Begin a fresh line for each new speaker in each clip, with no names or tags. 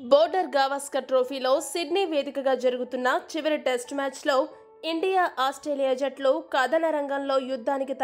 Border Gavaskar ట్రోఫీలో Sydney వేదికగా జరుగుతున్న చివరి టెస్ట్ మ్యాచ్లో ఇండియా ఆస్ట్రేలియా జట్లు కథన రంగంలో యుద్ధానికి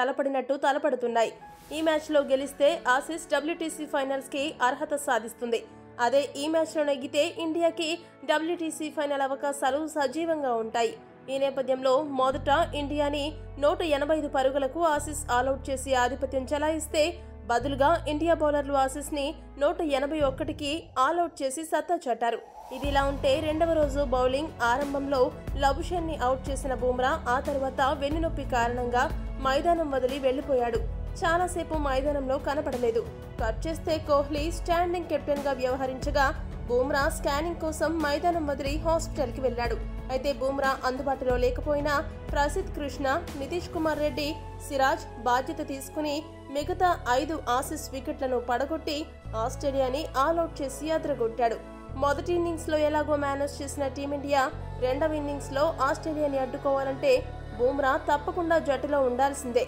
తలపడుతున్నాయి. ఈ మ్యాచ్లో గెలిస్తే ఆసీస్ WTC ఫైనల్స్కి అర్హత సాధిస్తుంది. అదే ఈ మ్యాచ్లో నెగ్గితే ఇండియాకి WTC ఫైనల్ అవకాశాలు సజీవంగా ఉంటాయి. ఈ నేపథ్యంలో మొదట ఇండియాని 185 పరుగులకు ఆసీస్ ఆలౌట్ చేసి ఆధిపత్యం చెలాయిస్తే బదులుగా ఇండియా బౌలర్లు ఆసీస్ని 181కి ఆల్అౌట్ చేసి సత్తా చాటారు. ఇదిలా ఉంటే రెండవ రోజు బౌలింగ్ ఆరంభంలో లబుషేన్ని అవుట్ చేసిన బుమ్రా ఆ తర్వాత వెన్నునొప్పి కారణంగా మైదానం వదిలి వెళ్లిపోయాడు. చాలాసేపు మైదానంలో కనపడలేదు. కట్ చేస్తే కోహ్లీ స్టాండింగ్ కెప్టెన్ గా వ్యవహరించగా బుమ్రా స్కానింగ్ కోసం మైదానం వదిలి హాస్పిటల్కి వెళ్లాడు. అయితే బుమ్రా అందుబాటులో లేకపోయినా ప్రసిద్ధ్ కృష్ణ, నితీష్ కుమార్ రెడ్డి, సిరాజ్ బాధ్యత తీసుకుని మిగతా 5 ఆసీస్ వికెట్లను పడగొట్టి ఆస్ట్రేలియాని ఆల్అౌట్ చేసి అదరగొట్టాడు. మొదటి ఇన్నింగ్స్ లో ఎలాగో మేనేజ్ చేసిన టీమిండియా రెండవ ఇన్నింగ్స్ లో ఆస్ట్రేలియాని అడ్డుకోవాలంటే బుమ్రా తప్పకుండా జట్టులో ఉండాల్సిందే.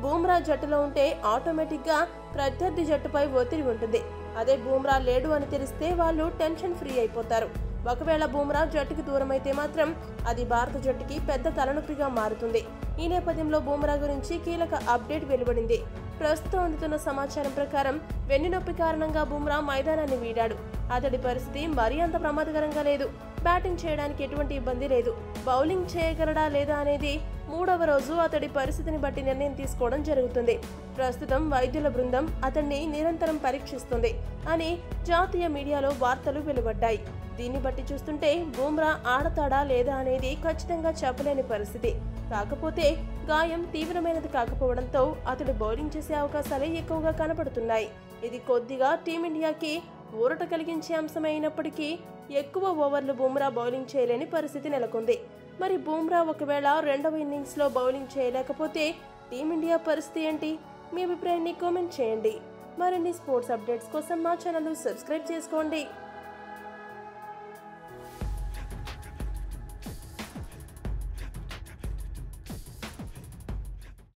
బుమ్రా జట్టులో ఉంటే ఆటోమేటిక్ గా ప్రత్యర్థి జట్టుపై ఒత్తిడి ఉంటుంది. అదే బుమ్రా లేడు అని తెలిస్తే వాళ్ళు టెన్షన్ ఫ్రీ అయిపోతారు. ఒకవేళ బుమ్రా జట్టుకి దూరమైతే మాత్రం అది భారత జట్టుకి పెద్ద తలనొప్పిగా మారుతుంది. ఈ నేపథ్యంలో బుమ్రా గురించి కీలక అప్డేట్ వెలువడింది. ప్రస్తుతం అందుతున్న సమాచారం ప్రకారం వెన్నునొప్పి కారణంగా బుమ్రా మైదానాన్ని వీడాడు. అతడి పరిస్థితి మరీ అంత ప్రమాదకరంగా లేదు. బ్యాటింగ్ చేయడానికి ఎటువంటి ఇబ్బంది లేదు. బౌలింగ్ చేయగలడా లేదా అనేది మూడవ రోజు అతడి పరిస్థితిని బట్టి నిర్ణయం తీసుకోవడం జరుగుతుంది. ప్రస్తుతం వైద్యుల బృందం అతన్ని నిరంతరం పరీక్షిస్తుంది అని జాతీయ మీడియాలో వార్తలు వెలువడ్డాయి. దీన్ని బట్టి చూస్తుంటే బుమ్రా ఆడతాడా లేదా అనేది ఖచ్చితంగా చెప్పలేని పరిస్థితి. కాకపోతే గాయం తీవ్రమైనది కాకపోవడంతో అతడు బౌలింగ్ చేసే అవకాశాలే ఎక్కువగా కనపడుతున్నాయి. ఇది కొద్దిగా టీమిండియాకి ఊరట కలిగించే అంశమే అయినప్పటికీ ఎక్కువ ఓవర్లు బుమ్రా బౌలింగ్ చేయలేని పరిస్థితి నెలకొంది. మరి బుమ్రా ఒకవేళ రెండవ ఇన్నింగ్స్ లో బౌలింగ్ చేయలేకపోతే టీమిండియా పరిస్థితి ఏంటి? మీ అభిప్రాయాన్ని కామెంట్ చేయండి. మరిన్ని స్పోర్ట్స్ అప్డేట్స్ కోసం మా ఛానల్ సబ్స్క్రైబ్ చేసుకోండి.